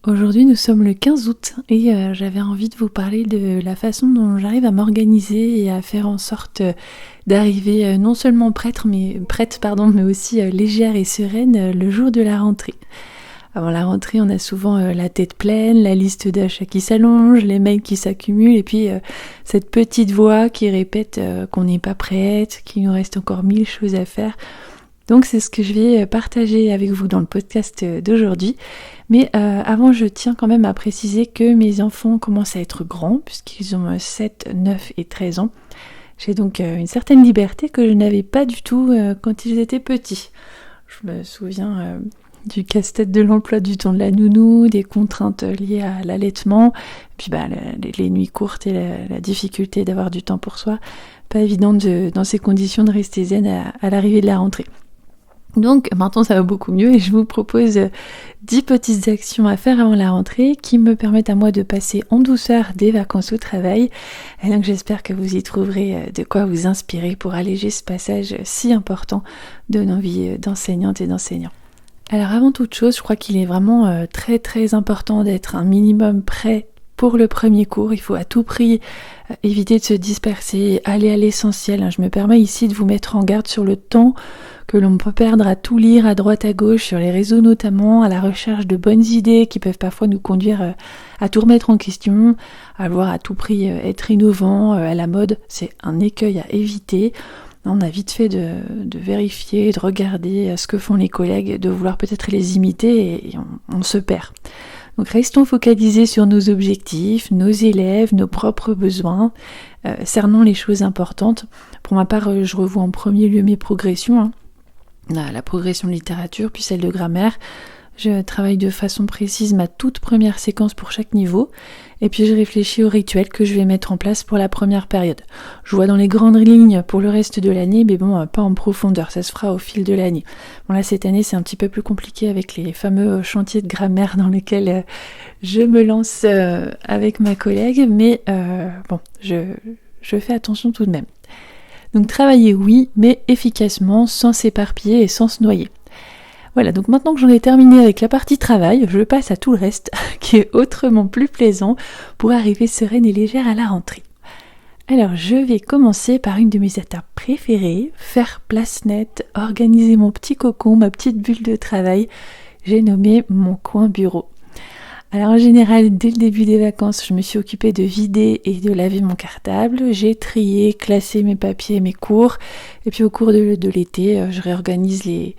Aujourd'hui, nous sommes le 15 août et j'avais envie de vous parler de la façon dont j'arrive à m'organiser et à faire en sorte d'arriver non seulement prête, mais aussi légère et sereine le jour de la rentrée. Avant la rentrée, on a souvent la tête pleine, la liste d'achats qui s'allonge, les mails qui s'accumulent et puis cette petite voix qui répète qu'on n'est pas prête, qu'il nous reste encore 1000 choses à faire. Donc c'est ce que je vais partager avec vous dans le podcast d'aujourd'hui. Mais avant, je tiens quand même à préciser que mes enfants commencent à être grands, puisqu'ils ont 7, 9 et 13 ans. J'ai donc une certaine liberté que je n'avais pas du tout quand ils étaient petits. Je me souviens du casse-tête de l'emploi du temps de la nounou, des contraintes liées à l'allaitement, puis les nuits courtes et la difficulté d'avoir du temps pour soi. Pas évident dans ces conditions de rester zen à l'arrivée de la rentrée. Donc maintenant ça va beaucoup mieux et je vous propose 10 petites actions à faire avant la rentrée qui me permettent à moi de passer en douceur des vacances au travail. Et donc j'espère que vous y trouverez de quoi vous inspirer pour alléger ce passage si important de nos vies d'enseignantes et d'enseignants. Alors avant toute chose, je crois qu'il est vraiment très très important d'être un minimum prêt pour le premier cours. Il faut à tout prix éviter de se disperser, aller à l'essentiel. Je me permets ici de vous mettre en garde sur le temps que l'on peut perdre à tout lire à droite à gauche, sur les réseaux notamment, à la recherche de bonnes idées qui peuvent parfois nous conduire à tout remettre en question, à vouloir à tout prix être innovant, à la mode. C'est un écueil à éviter. On a vite fait de vérifier, de regarder ce que font les collègues, de vouloir peut-être les imiter et on se perd. Donc restons focalisés sur nos objectifs, nos élèves, nos propres besoins, cernons les choses importantes. Pour ma part, je revois en premier lieu mes progressions, la progression de littérature, puis celle de grammaire. Je travaille de façon précise ma toute première séquence pour chaque niveau, et puis je réfléchis au rituel que je vais mettre en place pour la première période. Je vois dans les grandes lignes pour le reste de l'année, mais bon, pas en profondeur, ça se fera au fil de l'année. Bon là, cette année, c'est un petit peu plus compliqué avec les fameux chantiers de grammaire dans lesquels je me lance avec ma collègue, mais je fais attention tout de même. Donc travailler oui, mais efficacement, sans s'éparpiller et sans se noyer. Voilà, donc maintenant que j'en ai terminé avec la partie travail, je passe à tout le reste, qui est autrement plus plaisant, pour arriver sereine et légère à la rentrée. Alors je vais commencer par une de mes étapes préférées, faire place nette, organiser mon petit cocon, ma petite bulle de travail. J'ai nommé mon coin bureau. Alors en général, dès le début des vacances, je me suis occupée de vider et de laver mon cartable. J'ai trié, classé mes papiers et mes cours. Et puis au cours de l'été, je réorganise les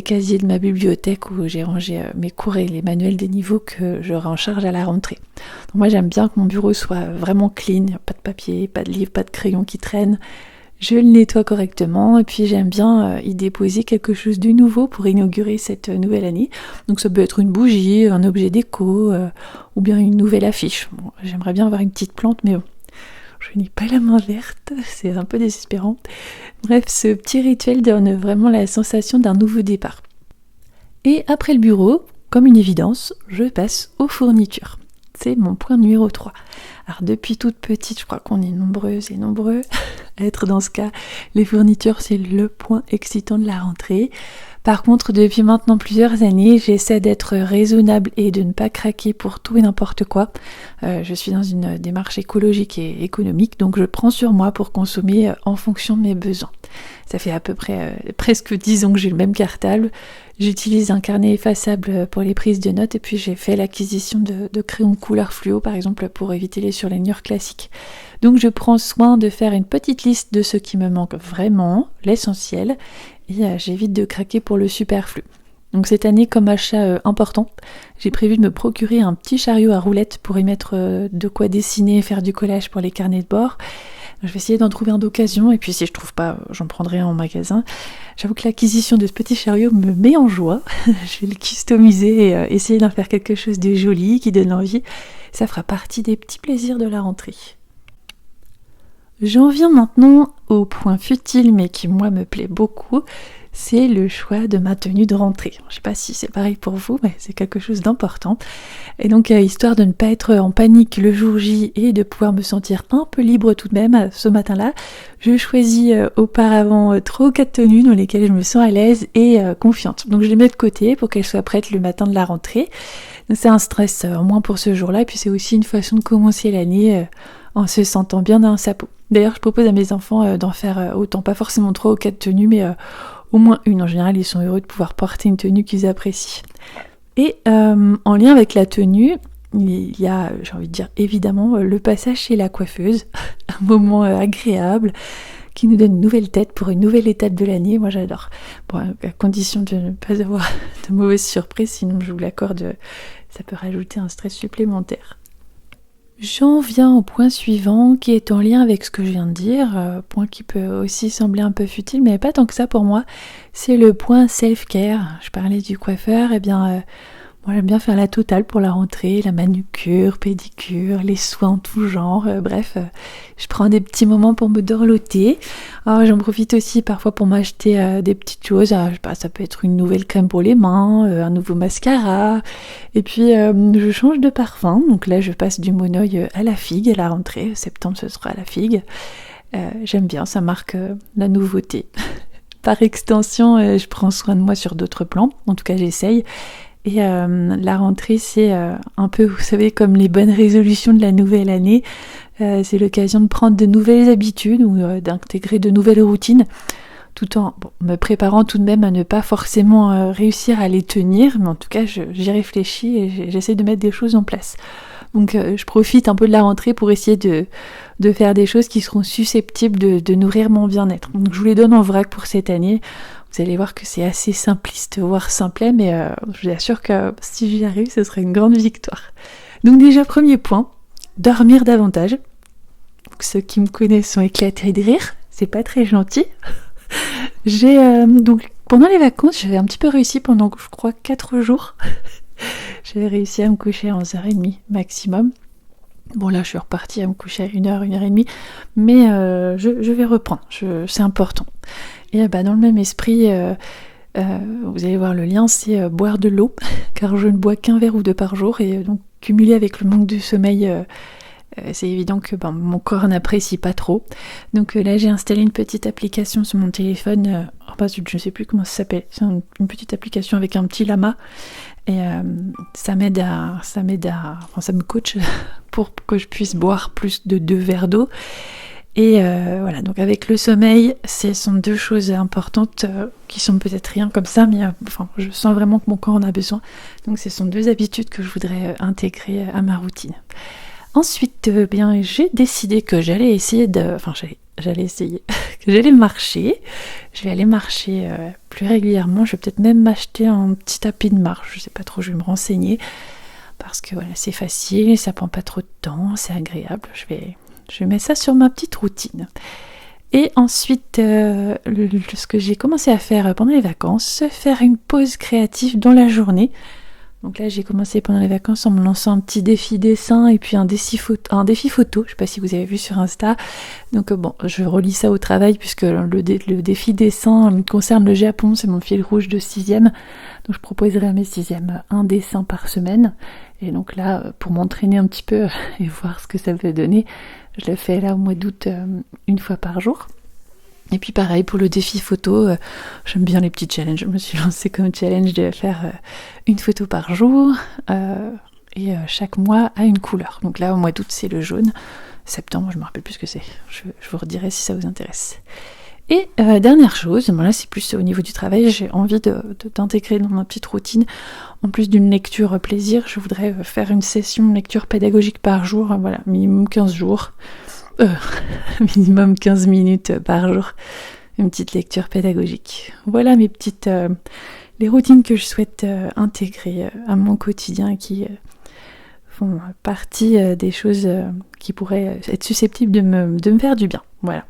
casiers de ma bibliothèque où j'ai rangé mes cours et les manuels des niveaux que j'aurai en charge à la rentrée. Donc moi j'aime bien que mon bureau soit vraiment clean, pas de papier, pas de livres, pas de crayons qui traînent. Je le nettoie correctement et puis j'aime bien y déposer quelque chose de nouveau pour inaugurer cette nouvelle année. Donc ça peut être une bougie, un objet déco ou bien une nouvelle affiche. Bon, j'aimerais bien avoir une petite plante mais bon, je n'ai pas la main verte, c'est un peu désespérant. Bref, ce petit rituel donne vraiment la sensation d'un nouveau départ. Et après le bureau, comme une évidence, je passe aux fournitures. C'est mon point numéro 3. Alors depuis toute petite, je crois qu'on est nombreuses et nombreux à être dans ce cas. Les fournitures, c'est le point excitant de la rentrée. Par contre, depuis maintenant plusieurs années, j'essaie d'être raisonnable et de ne pas craquer pour tout et n'importe quoi. Je suis dans une démarche écologique et économique, donc je prends sur moi pour consommer en fonction de mes besoins. Ça fait à peu près presque 10 ans que j'ai le même cartable. J'utilise un carnet effaçable pour les prises de notes et puis j'ai fait l'acquisition de crayons de couleur fluo par exemple pour éviter les surlignures classiques. Donc je prends soin de faire une petite liste de ce qui me manque vraiment, l'essentiel, et j'évite de craquer pour le superflu. Donc cette année, comme achat important, j'ai prévu de me procurer un petit chariot à roulettes pour y mettre de quoi dessiner et faire du collage pour les carnets de bord. Je vais essayer d'en trouver un d'occasion et puis si je trouve pas, j'en prendrai un en magasin. J'avoue que l'acquisition de ce petit chariot me met en joie. Je vais le customiser et essayer d'en faire quelque chose de joli, qui donne envie. Ça fera partie des petits plaisirs de la rentrée. J'en viens maintenant au point futile mais qui moi me plaît beaucoup. c'est le choix de ma tenue de rentrée. Je ne sais pas si c'est pareil pour vous, mais c'est quelque chose d'important. Et donc, histoire de ne pas être en panique le jour J et de pouvoir me sentir un peu libre tout de même, ce matin-là, je choisis auparavant 3 ou 4 tenues dans lesquelles je me sens à l'aise et confiante. Donc, je les mets de côté pour qu'elles soient prêtes le matin de la rentrée. Donc, c'est un stress en moins pour ce jour-là, et puis c'est aussi une façon de commencer l'année en se sentant bien dans sa peau. D'ailleurs, je propose à mes enfants d'en faire autant, pas forcément 3 ou 4 tenues, mais au moins une. En général, ils sont heureux de pouvoir porter une tenue qu'ils apprécient. Et en lien avec la tenue, il y a, j'ai envie de dire évidemment, le passage chez la coiffeuse, un moment agréable qui nous donne une nouvelle tête pour une nouvelle étape de l'année. Moi, j'adore. Bon, à condition de ne pas avoir de mauvaises surprises, sinon je vous l'accorde, ça peut rajouter un stress supplémentaire. J'en viens au point suivant qui est en lien avec ce que je viens de dire, point qui peut aussi sembler un peu futile, mais pas tant que ça pour moi, c'est le point self-care. Je parlais du coiffeur, et bien moi j'aime bien faire la totale pour la rentrée, la manucure, pédicure, les soins en tout genre, bref, je prends des petits moments pour me dorloter. Alors j'en profite aussi parfois pour m'acheter des petites choses, je sais pas, ça peut être une nouvelle crème pour les mains, un nouveau mascara, et puis je change de parfum, donc là je passe du Monoi à la figue à la rentrée, septembre ce sera à la figue, j'aime bien, ça marque la nouveauté. Par extension, je prends soin de moi sur d'autres plans, en tout cas j'essaye. Et la rentrée, c'est un peu, vous savez, comme les bonnes résolutions de la nouvelle année. C'est l'occasion de prendre de nouvelles habitudes ou d'intégrer de nouvelles routines, tout en me préparant tout de même à ne pas forcément réussir à les tenir. Mais en tout cas, j'y réfléchis et j'essaie de mettre des choses en place. Donc je profite un peu de la rentrée pour essayer de faire des choses qui seront susceptibles de nourrir mon bien-être. Donc je vous les donne en vrac pour cette année. Vous allez voir que c'est assez simpliste, voire simplet, mais je vous assure que si j'y arrive, ce serait une grande victoire. Donc déjà, premier point, dormir davantage. Donc, ceux qui me connaissent sont éclatés de rire, c'est pas très gentil. Donc pendant les vacances, j'avais un petit peu réussi pendant, je crois, 4 jours. J'avais réussi à me coucher à 11h30 maximum. Bon là, je suis repartie à me coucher à 1h, 1h30, mais je vais reprendre, c'est important. Et dans le même esprit, vous allez voir le lien, c'est boire de l'eau, car je ne bois qu'un verre ou 2 par jour, et donc cumulé avec le manque de sommeil, c'est évident que mon corps n'apprécie pas trop. Donc là, j'ai installé une petite application sur mon téléphone, je ne sais plus comment ça s'appelle, c'est une petite application avec un petit lama, et ça me coach pour que je puisse boire plus de 2 verres d'eau. Et voilà, donc avec le sommeil, ce sont 2 choses importantes qui sont peut-être rien comme ça, mais je sens vraiment que mon corps en a besoin. Donc ce sont 2 habitudes que je voudrais intégrer à ma routine. Ensuite, j'ai décidé que j'allais essayer que j'allais marcher. Je vais aller marcher plus régulièrement. Je vais peut-être même m'acheter un petit tapis de marche. Je sais pas trop, je vais me renseigner. Parce que voilà, c'est facile, ça prend pas trop de temps, c'est agréable. Je mets ça sur ma petite routine. Et ensuite, ce que j'ai commencé à faire pendant les vacances, faire une pause créative dans la journée. Donc là, j'ai commencé pendant les vacances en me lançant un petit défi dessin et puis un défi photo. Je ne sais pas si vous avez vu sur Insta. Donc je relis ça au travail puisque le défi dessin concerne le Japon, c'est mon fil rouge de 6e. Donc je proposerai à mes 6e un dessin par semaine. Et donc là, pour m'entraîner un petit peu et voir ce que ça peut donner, je le fais là au mois d'août 1 fois par jour. Et puis pareil pour le défi photo, j'aime bien les petits challenges. Je me suis lancée comme challenge de faire 1 photo par jour et chaque mois a une couleur. Donc là au mois d'août c'est le jaune, septembre je me rappelle plus ce que c'est. Je vous redirai si ça vous intéresse. Et dernière chose, là c'est plus au niveau du travail, j'ai envie d'intégrer dans ma petite routine, en plus d'une lecture plaisir, je voudrais faire une session de lecture pédagogique par jour, voilà, minimum 15 jours. Minimum 15 minutes par jour, une petite lecture pédagogique. Voilà mes petites les routines que je souhaite intégrer à mon quotidien qui font partie des choses qui pourraient être susceptibles de me faire du bien. Voilà.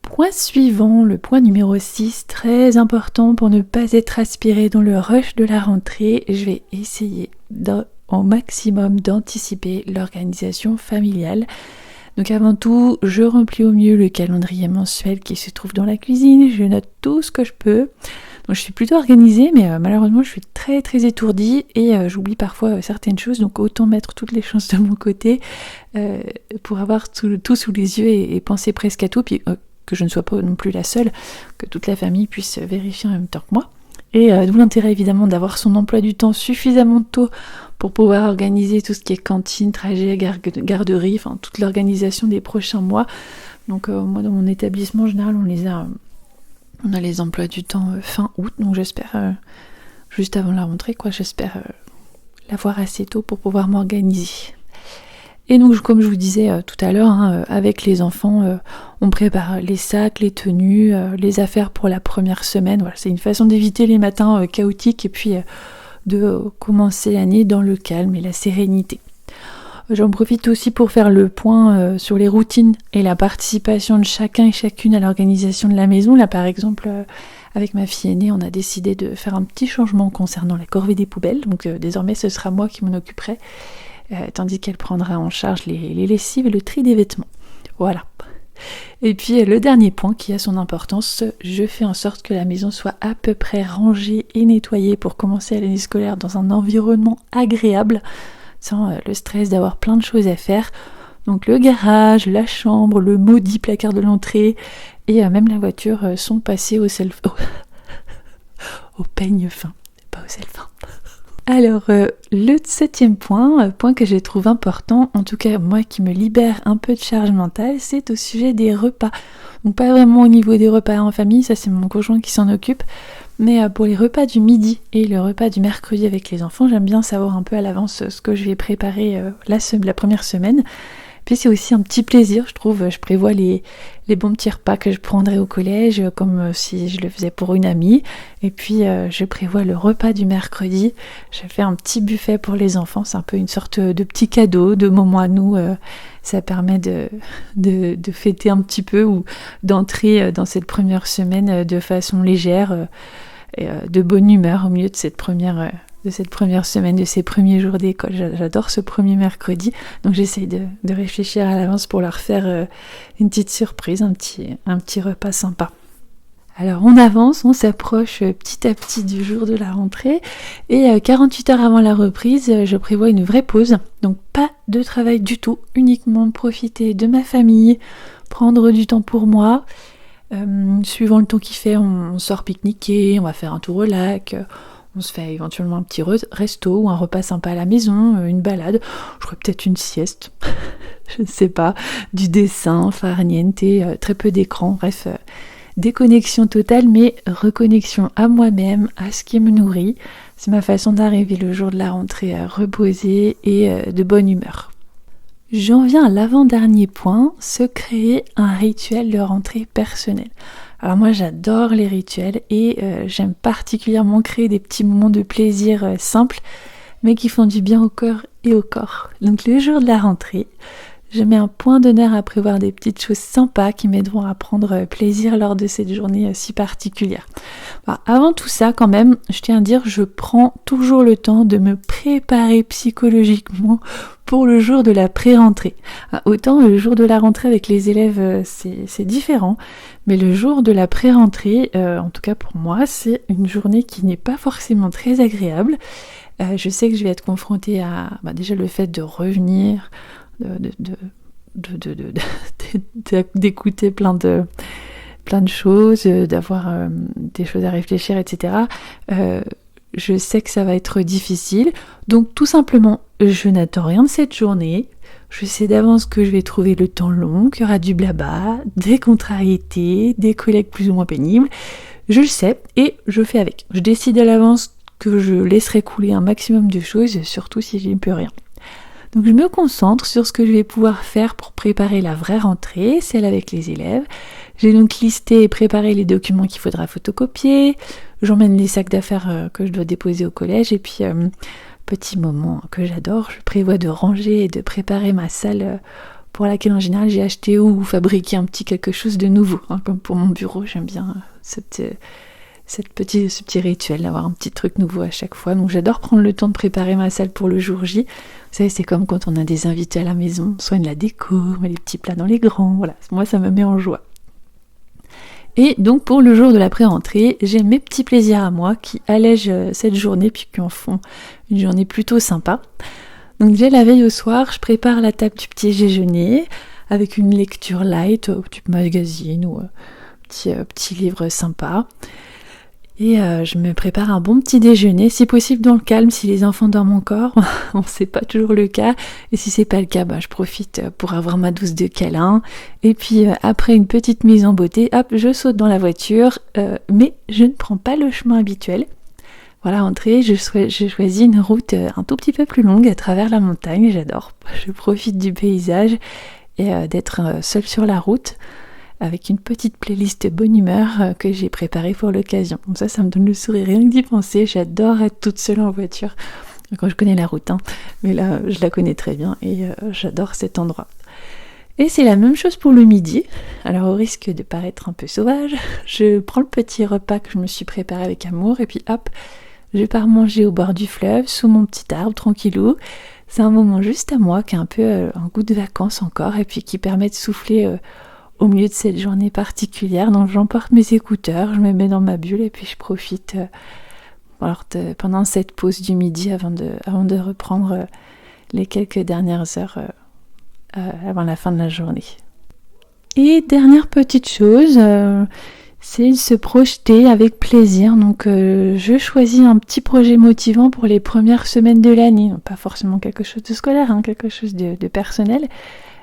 Point suivant, le point numéro 6, très important pour ne pas être aspiré dans le rush de la rentrée, je vais essayer au maximum d'anticiper l'organisation familiale. Donc avant tout, je remplis au mieux le calendrier mensuel qui se trouve dans la cuisine, je note tout ce que je peux. Donc je suis plutôt organisée, mais malheureusement je suis très très étourdie et j'oublie parfois certaines choses, donc autant mettre toutes les chances de mon côté pour avoir tout sous les yeux et penser presque à tout, puis que je ne sois pas non plus la seule, que toute la famille puisse vérifier en même temps que moi. Et d'où l'intérêt évidemment d'avoir son emploi du temps suffisamment tôt pour pouvoir organiser tout ce qui est cantine, trajet, garderie, enfin toute l'organisation des prochains mois. Donc moi dans mon établissement en général on a les emplois du temps fin août, donc j'espère juste avant la rentrée j'espère l'avoir assez tôt pour pouvoir m'organiser. Et donc comme je vous disais tout à l'heure, avec les enfants, on prépare les sacs, les tenues, les affaires pour la première semaine. Voilà, c'est une façon d'éviter les matins chaotiques et puis de commencer l'année dans le calme et la sérénité. J'en profite aussi pour faire le point sur les routines et la participation de chacun et chacune à l'organisation de la maison. Là par exemple, avec ma fille aînée, on a décidé de faire un petit changement concernant la corvée des poubelles. Donc désormais ce sera moi qui m'en occuperai. Tandis qu'elle prendra en charge les lessives et le tri des vêtements. Voilà. Et puis le dernier point qui a son importance, je fais en sorte que la maison soit à peu près rangée et nettoyée pour commencer l'année scolaire dans un environnement agréable, sans le stress d'avoir plein de choses à faire. Donc le garage, la chambre, le maudit placard de l'entrée et même la voiture sont passés au peigne fin, pas au sel fin. Alors, le 7e point que je trouve important, en tout cas moi qui me libère un peu de charge mentale, c'est au sujet des repas. Donc pas vraiment au niveau des repas en famille, ça c'est mon conjoint qui s'en occupe, mais pour les repas du midi et le repas du mercredi avec les enfants, j'aime bien savoir un peu à l'avance ce que je vais préparer la première semaine. Puis c'est aussi un petit plaisir, je trouve, je prévois les bons petits repas que je prendrai au collège, comme si je le faisais pour une amie. Et puis je prévois le repas du mercredi, je fais un petit buffet pour les enfants, c'est un peu une sorte de petit cadeau, de moment à nous. Ça permet de fêter un petit peu ou d'entrer dans cette première semaine de façon légère et de bonne humeur au milieu de cette première semaine, de ces premiers jours d'école. J'adore ce premier mercredi, donc j'essaye de réfléchir à l'avance pour leur faire une petite surprise, un petit repas sympa. Alors on avance, on s'approche petit à petit du jour de la rentrée et 48 heures avant la reprise, je prévois une vraie pause, donc pas de travail du tout, uniquement profiter de ma famille, prendre du temps pour moi. Suivant le temps qu'il fait, on sort pique-niquer, on va faire un tour au lac, on se fait éventuellement un petit resto ou un repas sympa à la maison, une balade, je ferai peut-être une sieste, je ne sais pas, du dessin, farniente, très peu d'écran, bref, déconnexion totale mais reconnexion à moi-même, à ce qui me nourrit. C'est ma façon d'arriver le jour de la rentrée reposée et de bonne humeur. J'en viens à l'avant-dernier point, se créer un rituel de rentrée personnelle. Alors moi j'adore les rituels et j'aime particulièrement créer des petits moments de plaisir simples mais qui font du bien au cœur et au corps. Donc le jour de la rentrée, je mets un point d'honneur à prévoir des petites choses sympas qui m'aideront à prendre plaisir lors de cette journée si particulière. Avant tout ça quand même, je tiens à dire, je prends toujours le temps de me préparer psychologiquement pour le jour de la pré-rentrée. Autant le jour de la rentrée avec les élèves c'est différent, mais le jour de la pré-rentrée, en tout cas pour moi, c'est une journée qui n'est pas forcément très agréable. Je sais que je vais être confrontée à déjà le fait de revenir, d'écouter plein de choses, d'avoir des choses à réfléchir, etc. Je sais que ça va être difficile, donc tout simplement, je n'attends rien de cette journée. Je sais d'avance que je vais trouver le temps long, qu'il y aura du blabla, des contrariétés, des collègues plus ou moins pénibles. Je le sais et je fais avec. Je décide à l'avance que je laisserai couler un maximum de choses, surtout si je n'y peux rien. Donc je me concentre sur ce que je vais pouvoir faire pour préparer la vraie rentrée, celle avec les élèves. J'ai donc listé et préparé les documents qu'il faudra photocopier. J'emmène les sacs d'affaires que je dois déposer au collège. Et puis, petit moment que j'adore, je prévois de ranger et de préparer ma salle pour laquelle en général j'ai acheté ou fabriqué un petit quelque chose de nouveau. Comme pour mon bureau, j'aime bien ce petit rituel d'avoir un petit truc nouveau à chaque fois. Donc j'adore prendre le temps de préparer ma salle pour le jour J. Vous savez, c'est comme quand on a des invités à la maison, on soigne la déco, on met les petits plats dans les grands, voilà, moi ça me met en joie. Et donc pour le jour de la pré-rentrée, j'ai mes petits plaisirs à moi qui allègent cette journée puis qui en font une journée plutôt sympa. Donc déjà la veille au soir, je prépare la table du petit déjeuner avec une lecture light, type magazine ou petit livre sympa. Et je me prépare un bon petit déjeuner, si possible dans le calme, si les enfants dorment encore, bon, c'est pas toujours le cas, et si c'est pas le cas, je profite pour avoir ma dose de câlin, et puis après une petite mise en beauté, hop, je saute dans la voiture, mais je ne prends pas le chemin habituel. Voilà, entrée, je choisis une route un tout petit peu plus longue à travers la montagne, j'adore, je profite du paysage et d'être seule sur la route, avec une petite playlist bonne humeur que j'ai préparée pour l'occasion. Donc ça me donne le sourire rien que d'y penser. J'adore être toute seule en voiture, quand je connais la route, mais là je la connais très bien et j'adore cet endroit. Et c'est la même chose pour le midi. Alors au risque de paraître un peu sauvage, je prends le petit repas que je me suis préparé avec amour et puis hop, je pars manger au bord du fleuve, sous mon petit arbre, tranquillou. C'est un moment juste à moi qui a un peu un goût de vacances encore et puis qui permet de souffler au milieu de cette journée particulière. Donc j'emporte mes écouteurs, je me mets dans ma bulle et puis je profite pendant cette pause du midi avant de reprendre les quelques dernières heures avant la fin de la journée. Et dernière petite chose, c'est se projeter avec plaisir. Donc je choisis un petit projet motivant pour les premières semaines de l'année. Donc, pas forcément quelque chose de scolaire, quelque chose de personnel.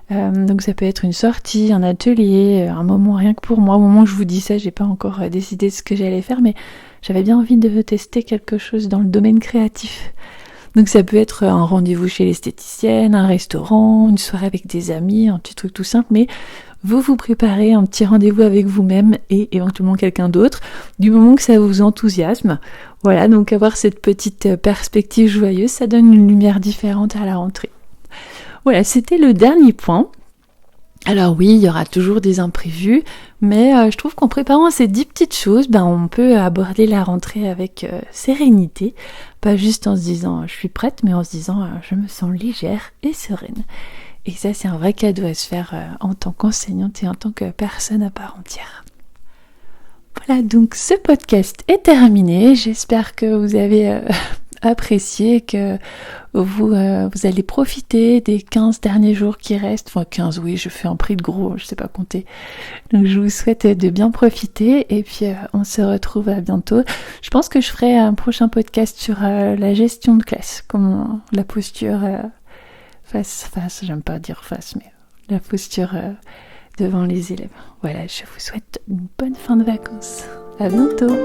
Donc ça peut être une sortie, un atelier, un moment rien que pour moi. Au moment où je vous dis ça, j'ai pas encore décidé de ce que j'allais faire, mais j'avais bien envie de tester quelque chose dans le domaine créatif. Donc ça peut être un rendez-vous chez l'esthéticienne, un restaurant, une soirée avec des amis, un petit truc tout simple, mais vous préparez un petit rendez-vous avec vous-même et éventuellement quelqu'un d'autre, du moment que ça vous enthousiasme. Voilà, donc avoir cette petite perspective joyeuse, ça donne une lumière différente à la rentrée. Voilà, c'était le dernier point. Alors oui, il y aura toujours des imprévus, mais je trouve qu'en préparant ces 10 petites choses, on peut aborder la rentrée avec sérénité, pas juste en se disant je suis prête, mais en se disant je me sens légère et sereine. Et ça, c'est un vrai cadeau à se faire en tant qu'enseignante et en tant que personne à part entière. Voilà, donc ce podcast est terminé. J'espère que vous avez apprécié, que vous allez profiter des 15 derniers jours qui restent. Enfin 15, oui, je fais un prix de gros, je sais pas compter. Donc je vous souhaite de bien profiter et puis on se retrouve à bientôt. Je pense que je ferai un prochain podcast sur la gestion de classe, comment la posture face, j'aime pas dire face, mais la posture devant les élèves. Voilà, je vous souhaite une bonne fin de vacances. À bientôt.